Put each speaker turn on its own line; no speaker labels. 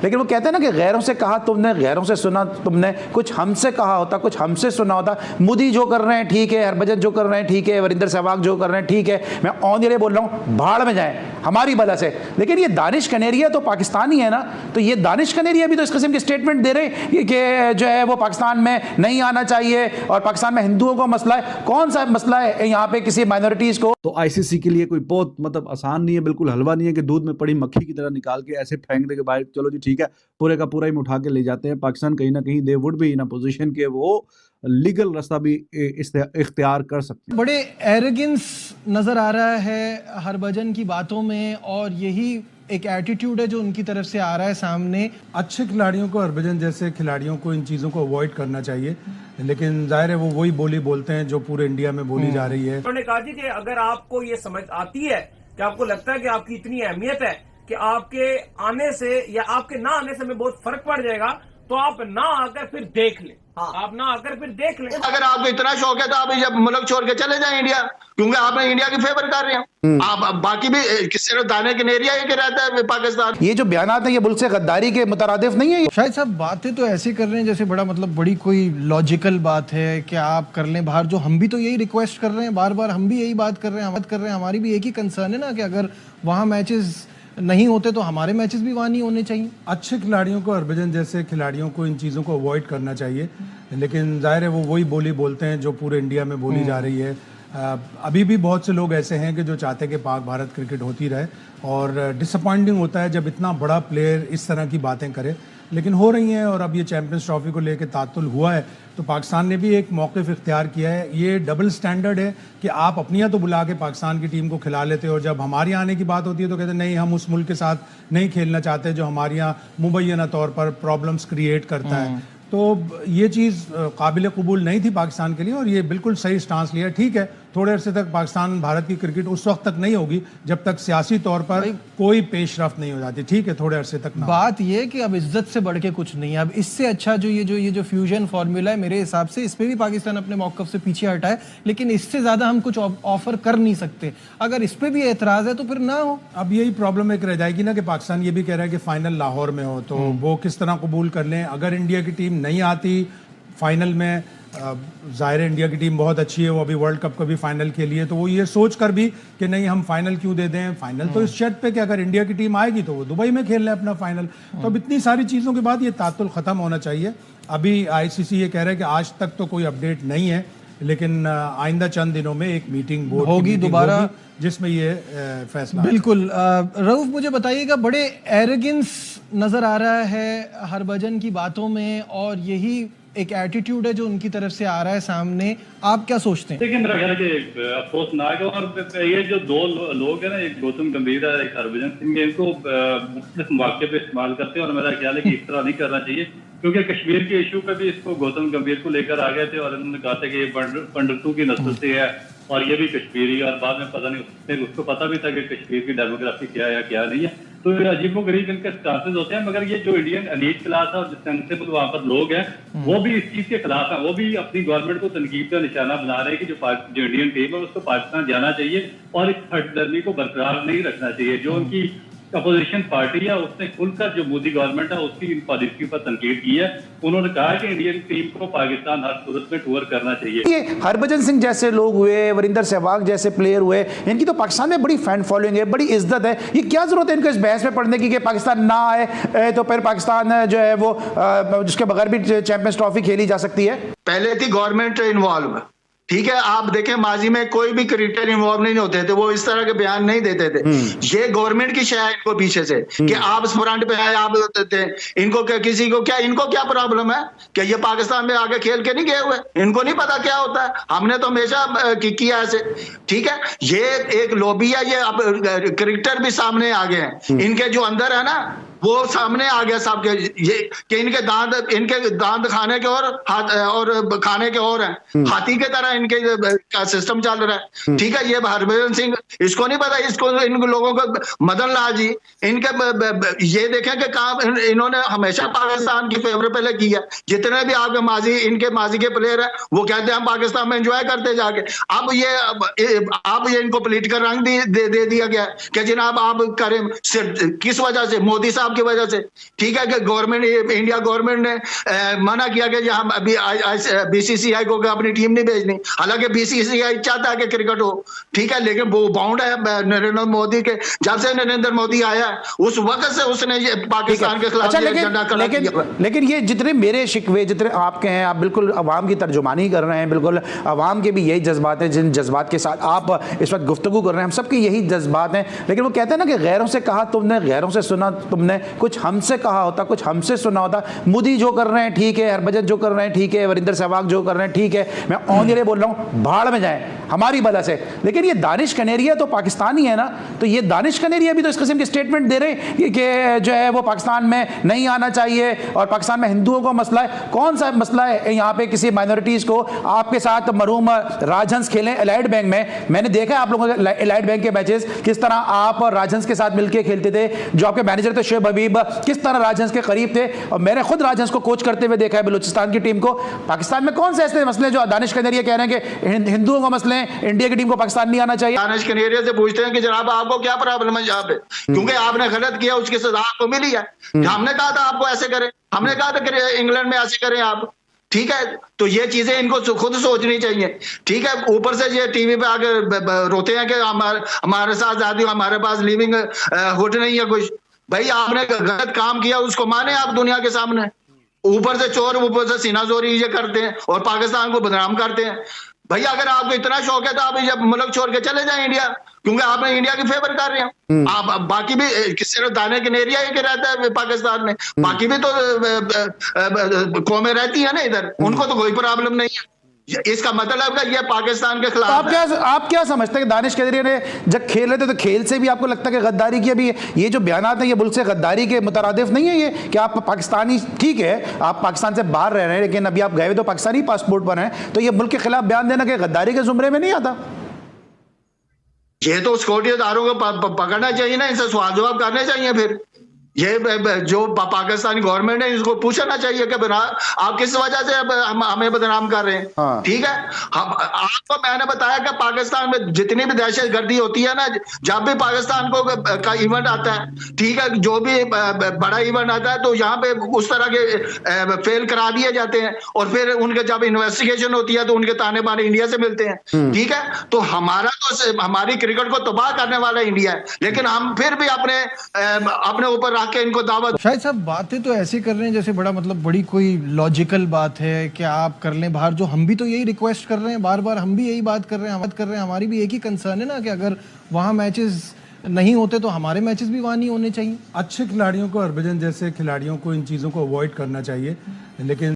लेकिन वो कहते हैं ना कि गैरों से कहा तुमने, गैरों से सुना तुमने, कुछ हमसे कहा होता, कुछ हमसे सुना होता। मोदी जो कर रहे हैं ठीक है, हरभजन जो कर रहे हैं ठीक है, वरिंदर सहवाग जो कर रहे हैं ठीक है, मैं ऑन द वे बोल रहा हूं, भाड़ में जाए हमारी बला से। लेकिन ये दानिश कनेरिया तो पाकिस्तानी है ना, तो ये दानिश कनेरिया भी तो इस किस्म के स्टेटमेंट दे रहे हैं कि जो है वो पाकिस्तान में नहीं आना चाहिए और पाकिस्तान में हिंदुओं का मसला है। कौन सा मसला है यहाँ पे किसी माइनॉरिटीज को?
तो आईसीसी के लिए कोई बहुत मतलब आसान नहीं है, बिल्कुल हलवा नहीं है कि दूध में पड़ी मक्खी की तरह निकाल के ऐसे फेंक दे के बाहर, चलो जी ठीक है, पूरे का पूरा ही उठा के ले जाते हैं। पाकिस्तान कहीं ना कहीं they would be in a position के वो लीगल रास्ता भी इख्तियार कर सकते हैं।
बड़े एरोगेंस नजर आ रहा है हरभजन की बातों में, और यही एक एटीट्यूड है जो उनकी तरफ से आ रहा है सामने।
अच्छे खिलाड़ियों को, हरभजन जैसे खिलाड़ियों को इन चीज़ों को अवॉइड करना चाहिए, लेकिन जाहिर है वो वही बोली बोलते हैं जो पूरे इंडिया में बोली जा रही है।
उन्होंने कहा जी कि अगर आपको ये समझ आती है कि आपको लगता है कि आपकी इतनी अहमियत है कि आपके आने से या आपके ना आने से हमें बहुत फर्क पड़ जाएगा, तो आप ना आकर फिर देख लें। आप ना आकर फिर देख लें।
अगर आपको इतना शौक है तो आप जब मुल्क छोड़ के चले जाएं इंडिया, क्योंकि आप इंडिया की फेवर कर रहे हैं। आप बाकी भी किसी दाने के एरिया के रहता है पाकिस्तान।
ये जो बयानात है ये मुल्क से गद्दारी के मुतरादिफ नहीं है।
शायद साहब बातें तो ऐसे कर रहे हैं जैसे बड़ा मतलब बड़ी कोई लॉजिकल बात है कि आप कर लें बाहर, जो हम भी तो यही रिक्वेस्ट कर रहे हैं बार बार, हम भी यही बात कर रहे हैं, हमारी भी एक ही कंसर्न है ना कि अगर वहाँ मैचेस नहीं होते तो हमारे मैचेस भी वहाँ नहीं होने चाहिए।
अच्छे खिलाड़ियों को, हरभजन जैसे खिलाड़ियों को इन चीज़ों को अवॉइड करना चाहिए, लेकिन जाहिर है वो वही बोली बोलते हैं जो पूरे इंडिया में बोली जा रही है। अभी भी बहुत से लोग ऐसे हैं कि जो चाहते हैं कि पाक भारत क्रिकेट होती रहे, और डिसअपॉइंटिंग होता है जब इतना बड़ा प्लेयर इस तरह की बातें करे, लेकिन हो रही हैं। और अब ये चैंपियंस ट्रॉफी को लेकर तातुल हुआ है तो पाकिस्तान ने भी एक मौक़िफ़ इख्तियार किया है। ये डबल स्टैंडर्ड है कि आप अपनी यहाँ तो बुला के पाकिस्तान की टीम को खिला लेते हो, और जब हमारे यहाँ आने की बात होती है तो कहते हैं नहीं, हम उस मुल्क के साथ नहीं खेलना चाहते जो हमारे यहाँ मुबैना तौर पर प्रॉब्लम्स क्रिएट करता है। तो ये चीज़ काबिल कबूल नहीं थी पाकिस्तान के लिए, और ये बिल्कुल सही स्टांस लिया। ठीक है, थोड़े अरसे तक पाकिस्तान भारत की क्रिकेट उस वक्त तक नहीं होगी जब तक सियासी तौर पर कोई पेशरफ्त नहीं हो जाती। ठीक है, थोड़े अरसे तक ना।
बात ये कि अब इज्जत से बढ़ के कुछ नहीं है। अब इससे अच्छा जो ये जो फ्यूजन फार्मूला है, मेरे हिसाब से इस पे भी पाकिस्तान अपने मौक़िफ़ से पीछे हटा है, लेकिन इससे ज़्यादा हम कुछ ऑफर कर नहीं सकते। अगर इस पे भी एतराज़ है तो फिर ना हो।
अब यही प्रॉब्लम एक रह जाएगी ना कि पाकिस्तान ये भी कह रहा है कि फाइनल लाहौर में हो, तो वो किस तरह कबूल कर लें। अगर इंडिया की टीम नहीं आती फाइनल में, ज़ाहिर है इंडिया की टीम बहुत अच्छी है, वो अभी वर्ल्ड कप का भी फाइनल खेली है, तो वो ये सोच कर भी कि नहीं हम फाइनल क्यों दे दें। फाइनल तो इस शर्त पे कि अगर इंडिया की टीम आएगी तो वो दुबई में खेल लें अपना फाइनल। तो अब इतनी सारी चीज़ों के बाद ये तातुल ख़त्म होना चाहिए। अभी आईसीसी ये कह रहा है कि आज तक तो कोई अपडेट नहीं है, लेकिन आइंदा चंद दिनों में एक मीटिंग बोर्ड
होगी दोबारा
जिसमें ये फैसला।
बिल्कुल। रऊफ, मुझे बताइएगा, बड़े एरोगेंस नजर आ रहा है हरभजन की बातों में, और यही एक एटीट्यूड है जो उनकी तरफ से आ रहा है सामने। आप क्या सोचते हैं?
देखिए, मेरा ख्याल है कि अफसोसनाक है, और ये जो दो लोग हैं ना, एक गौतम गंभीर है, एक हरभजन सिंह, इनको मुख्तलिफ मौके पे इस्तेमाल करते हैं, और मेरा ख्याल है कि इस तरह नहीं करना चाहिए, क्योंकि कश्मीर के इशू पे भी इसको गौतम गंभीर को लेकर आ गए थे और उन्होंने कहा था कि ये पंडितों की नस्ल से है और ये भी कश्मीरी, और बाद में पता नहीं उसको पता भी था कि कश्मीर की डेमोग्राफी क्या है या क्या नहीं है। तो अजीबो गरीब इनके स्टांसेस होते हैं, मगर ये जो इंडियन एलीट क्लास है और जो सेंसिबल वहाँ पर लोग हैं, वो भी इस चीज के खिलाफ हैं। वो भी अपनी गवर्नमेंट को तनकीद का निशाना बना रहे हैं कि जो इंडियन टीम है उसको पाकिस्तान जाना चाहिए और इस हटदर्मी को बरकरार नहीं रखना चाहिए। जो उनकी अपोजिशन पार्टी है उसने खुलकर जो मोदी गवर्नमेंट है उसकी इन पॉलिसी पर तनकीद की है। उन्होंने कहा कि इंडियन टीम को पाकिस्तान हर सूरत में टूर करना चाहिए।
ये हरभजन सिंह जैसे लोग हुए, वरिंदर सहवाग जैसे प्लेयर हुए, इनकी तो पाकिस्तान में बड़ी फैन फॉलोइंग है, बड़ी इज्जत है। ये क्या जरूरत है इनको इस बहस में पढ़ने की कि पाकिस्तान ना आए तो फिर पाकिस्तान जो है वो जिसके बगैर भी चैंपियंस ट्रॉफी खेली जा सकती है।
पहले थी गवर्नमेंट इन्वॉल्व, ठीक है। आप देखें माजी में कोई भी क्रिकेटर इन्वॉल्व नहीं होते थे, वो इस तरह के बयान नहीं देते थे। ये गवर्नमेंट की शय है इनको पीछे से कि आप फ्रंट पे आए, आप देते हैं इनको किसी को क्या, इनको क्या प्रॉब्लम है कि ये पाकिस्तान में आगे खेल के नहीं गए हुए, इनको नहीं पता क्या होता है। हमने तो हमेशा किया ऐसे, ठीक है। ये एक लॉबी है, ये अब क्रिकेटर भी सामने आ गए हैं, इनके जो अंदर है ना वो सामने आ गया साहब के, ये कि इनके दांत खाने के और खाने के और हैं, हाथी के तरह इनके का सिस्टम चल रहा है, ठीक है। ये हरभजन सिंह, इसको नहीं पता, इसको इन लोगों को मदन लाल जी इनके ये देखें कि काम इन्होंने हमेशा पाकिस्तान की फेवर पहले की है। जितने भी आपके माजी के प्लेयर है वो कहते हैं हम पाकिस्तान में एंजॉय करते जाके। अब ये इनको पॉलिटिकल रंग दे दिया गया कि जनाब आप करें, किस वजह से? मोदी साहब आपकी वजह से। ठीक है कि गवर्नमेंट, इंडिया गवर्नमेंट ने मना किया कि हम अभी बीसीसीआई को अपनी टीम नहीं भेजनी, हालांकि बीसीसीआई चाहता है कि क्रिकेट हो, ठीक है, लेकिन वो बाउंड है नरेंद्र मोदी के। जब से नरेंद्र मोदी आया उस वक्त से उसने पाकिस्तान के खिलाफ
अच्छा, लेकिन ये जितने मेरे शिकवे जितने आपके हैं, आप बिल्कुल अवाम की तर्जुमानी कर रहे हैं, बिल्कुल अवाम के भी यही जज्बात हैं जिन जज्बात के साथ आप इस वक्त गुफ्तगू कर रहे हैं, हम सबके यही जज्बात हैं। लेकिन वो कहते हैं ना कि गैरों से कहा तुमने, गैरों से सुना तुमने, कुछ हमसे कहा होता, कुछ हमसे सुना होता। मोदी जो कर रहे हैं ठीक है, हरभजन जो कर रहे हैं ठीक है, वरिंदर सहवाग जो कर रहे हैं ठीक है, मैं ऑन ईयर बोल रहा हूँ भाड़ में जाए हमारी वजह से। लेकिन ये दानिश कनेरिया तो पाकिस्तानी है ना, तो ये दानिश कनेरिया भी तो इस किस्म के स्टेटमेंट दे रहे हैं कि जो है वो पाकिस्तान में नहीं आना चाहिए और पाकिस्तान में हिंदुओं का मसला है। कौन सा मसला है यहाँ पे किसी माइनॉरिटीज को? आपके साथ मरहूम राजहंस खेले एलाइड बैंक में, मैंने देखा आप लोगों के एलाइड बैंक के मैचेस, किस तरह आप राजहंस के साथ मिलकर खेलते थे। जो आपके मैनेजर थे शुएब हबीब, किस तरह राजहंस के करीब थे, और मैंने खुद राजहंस को कोच करते हुए देखा है बलूचिस्तान की टीम को। पाकिस्तान में कौन से ऐसे मसले जो दानिश कनेरिया कह रहे हैं कि हिंदुओं का मसले हैं, इंडिया की टीम को पाकिस्तान नहीं आना चाहिए?
दानिश कनेरिया से पूछते हैं कि जनाब आपको क्या प्रॉब्लम है यहाँ पे, क्योंकि आपने गलत किया उसकी सजा आपको मिली है। हमने कहा था आपको ऐसे करें, हमने कहा था कि इंग्लैंड में ऐसे करें आप, ठीक है। तो ये चीजें इनको खुद सोचनी चाहिए, ठीक है। ऊपर से ये टीवी पे आके रोते हैं कि हमारे साथ आदमी, हमारे पास लिविंग हुड नहीं है कुछ। भाई आपने गलत काम किया, उसको माने आप दुनिया के सामने। ऊपर से चोर, ऊपर से सीनाजोरी ये करते हैं और पाकिस्तान को बदनाम करते हैं। भैया अगर आपको इतना शौक है तो आप जब मुल्क छोड़ के चले जाएं इंडिया, क्योंकि आप इंडिया की फेवर कर रहे हैं। आप बाकी भी सिर्फ दाने के एरिया ही के रहता है पाकिस्तान में, बाकी भी तो कौमें रहती है ना इधर, उनको तो कोई प्रॉब्लम नहीं है। इसका मतलब है ये पाकिस्तान के खिलाफ
आप क्या समझते हैं कि दानिश कनेरिया ने जब खेल रहे थे तो खेल से भी आपको लगता है कि गद्दारी की? अभी ये जो बयानात है ये मुल्क से गद्दारी के मुतरादिफ नहीं है ये कि आप पाकिस्तानी, ठीक है आप पाकिस्तान से बाहर रह रहे हैं लेकिन अभी आप गए हुए तो पाकिस्तानी पासपोर्ट पर हैं, तो ये मुल्क के खिलाफ बयान देना कि गद्दारी के जुमरे में नहीं आता?
ये तो सिक्योरिटी इदारों को पकड़ना चाहिए ना, इनसे सवाल जवाब करने चाहिए। फिर ये जो पाकिस्तानी गवर्नमेंट है इसको पूछना चाहिए कि आप किस वजह से हमें बदनाम कर रहे हैं।
हाँ।
ठीक है, आपको मैंने बताया कि पाकिस्तान में जितनी भी दहशत गर्दी होती है ना, जब भी पाकिस्तान का इवेंट आता है, ठीक है, जो भी बड़ा इवेंट आता है तो यहाँ पे उस तरह के फेल करा दिए जाते हैं और फिर उनके जब इन्वेस्टिगेशन होती है तो उनके ताने बाने इंडिया से मिलते हैं। ठीक है, तो हमारी क्रिकेट को तबाह करने वाला इंडिया है, लेकिन हम फिर भी अपने ऊपर के इनको दावत।
शायद साहब बातें तो ऐसे कर रहे हैं जैसे बड़ा मतलब बड़ी कोई लॉजिकल बात है कि आप कर लें बाहर। जो हम भी तो यही रिक्वेस्ट कर रहे हैं बार बार, हम भी यही बात कर रहे हैं, हमारी भी एक ही कंसर्न है ना कि अगर वहाँ मैचेस नहीं होते तो हमारे मैचेस भी वहाँ नहीं होने चाहिए।
अच्छे खिलाड़ियों को, हरभजन जैसे खिलाड़ियों को इन चीज़ों को अवॉइड करना चाहिए, लेकिन